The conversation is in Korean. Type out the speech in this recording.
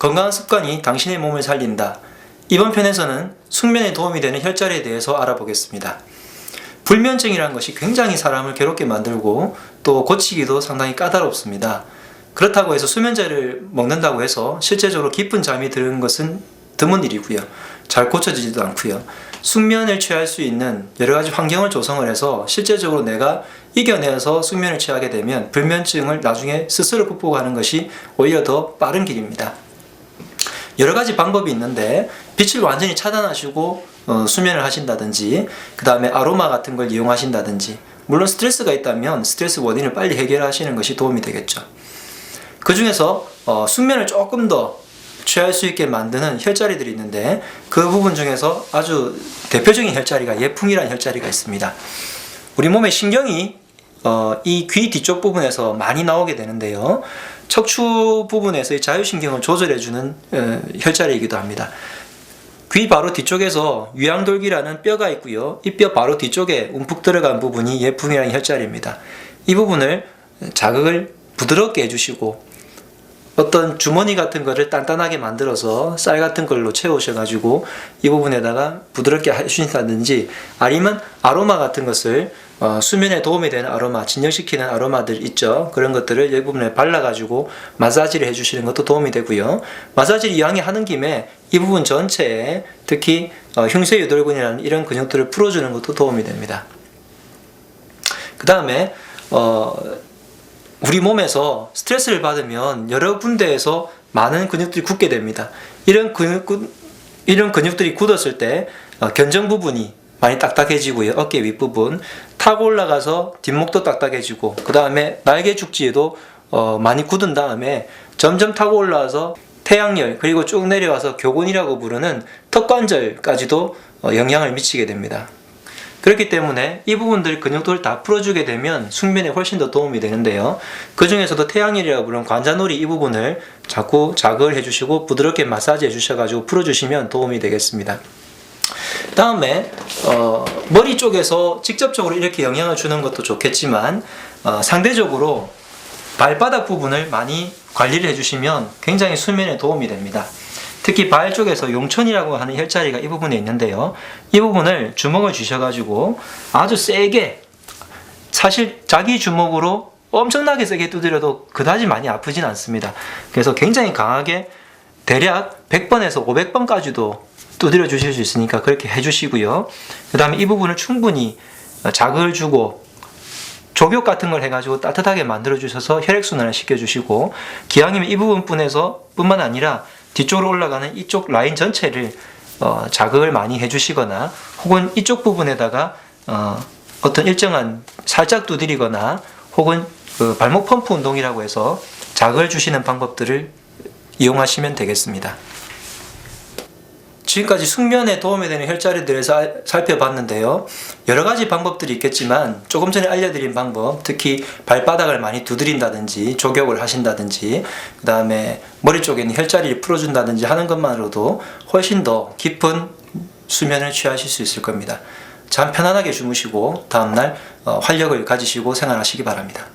건강한 습관이 당신의 몸을 살린다. 이번 편에서는 숙면에 도움이 되는 혈자리에 대해서 알아보겠습니다. 불면증이라는 것이 굉장히 사람을 괴롭게 만들고 또 고치기도 상당히 까다롭습니다. 그렇다고 해서 수면제를 먹는다고 해서 실제적으로 깊은 잠이 드는 것은 드문 일이고요. 잘 고쳐지지도 않고요. 숙면을 취할 수 있는 여러 가지 환경을 조성을 해서 실제적으로 내가 이겨내서 숙면을 취하게 되면 불면증을 나중에 스스로 극복하는 것이 오히려 더 빠른 길입니다. 여러 가지 방법이 있는데 빛을 완전히 차단하시고 수면을 하신다든지, 그 다음에 아로마 같은 걸 이용하신다든지, 물론 스트레스가 있다면 스트레스 원인을 빨리 해결하시는 것이 도움이 되겠죠. 그 중에서 숙면을 조금 더 취할 수 있게 만드는 혈자리들이 있는데, 그 부분 중에서 아주 대표적인 혈자리가 예풍이라는 혈자리가 있습니다. 우리 몸의 신경이 이 귀 뒤쪽 부분에서 많이 나오게 되는데요, 척추 부분에서의 자율신경을 조절해주는 혈자리이기도 합니다. 귀 바로 뒤쪽에서 위양돌기라는 뼈가 있고요, 이 뼈 바로 뒤쪽에 움푹 들어간 부분이 예풍이라는 혈자리입니다. 이 부분을 자극을 부드럽게 해주시고, 어떤 주머니 같은 거를 단단하게 만들어서 쌀 같은 걸로 채우셔가지고 이 부분에다가 부드럽게 해주신다든지, 아니면 아로마 같은 것을 수면에 도움이 되는 아로마, 진정시키는 아로마들 있죠. 그런 것들을 이 부분에 발라가지고 마사지를 해주시는 것도 도움이 되고요. 마사지를 이왕에 하는 김에 이 부분 전체에 특히 흉쇄유돌근이라는 이런 근육들을 풀어주는 것도 도움이 됩니다. 그 다음에 우리 몸에서 스트레스를 받으면 여러 군데에서 많은 근육들이 굳게 됩니다. 이런 근육들이 굳었을 때 견정 부분이 많이 딱딱해지고요. 어깨 윗부분 타고 올라가서 뒷목도 딱딱해지고, 그 다음에 날개 축지에도 많이 굳은 다음에 점점 타고 올라와서 태양열, 그리고 쭉 내려와서 교근이라고 부르는 턱관절까지도 영향을 미치게 됩니다. 그렇기 때문에 이 부분들 근육들을 다 풀어주게 되면 숙면에 훨씬 더 도움이 되는데요, 그 중에서도 태양열이라고 부르는 관자놀이 이 부분을 자꾸 자극을 해주시고 부드럽게 마사지 해주셔가지고 풀어주시면 도움이 되겠습니다. 다음에 머리 쪽에서 직접적으로 이렇게 영향을 주는 것도 좋겠지만, 상대적으로 발바닥 부분을 많이 관리를 해주시면 굉장히 수면에 도움이 됩니다. 특히 발 쪽에서 용천이라고 하는 혈자리가 이 부분에 있는데요, 이 부분을 주먹을 쥐셔가지고 아주 세게, 사실 자기 주먹으로 엄청나게 세게 두드려도 그다지 많이 아프진 않습니다. 그래서 굉장히 강하게 대략 100번에서 500번까지도 두드려 주실 수 있으니까 그렇게 해주시고요. 그 다음에 이 부분을 충분히 자극을 주고 족욕 같은 걸 해가지고 따뜻하게 만들어 주셔서 혈액순환을 시켜주시고, 기왕이면 이 부분뿐만 아니라 뒤쪽으로 올라가는 이쪽 라인 전체를 자극을 많이 해주시거나, 혹은 이쪽 부분에다가 어떤 일정한 살짝 두드리거나, 혹은 그 발목 펌프 운동이라고 해서 자극을 주시는 방법들을 이용하시면 되겠습니다. 지금까지 숙면에 도움이 되는 혈자리들을 살펴봤는데요, 여러 가지 방법들이 있겠지만 조금 전에 알려드린 방법, 특히 발바닥을 많이 두드린다든지 족욕을 하신다든지, 그 다음에 머리 쪽에 있는 혈자리를 풀어준다든지 하는 것만으로도 훨씬 더 깊은 수면을 취하실 수 있을 겁니다. 잠 편안하게 주무시고 다음날 활력을 가지시고 생활하시기 바랍니다.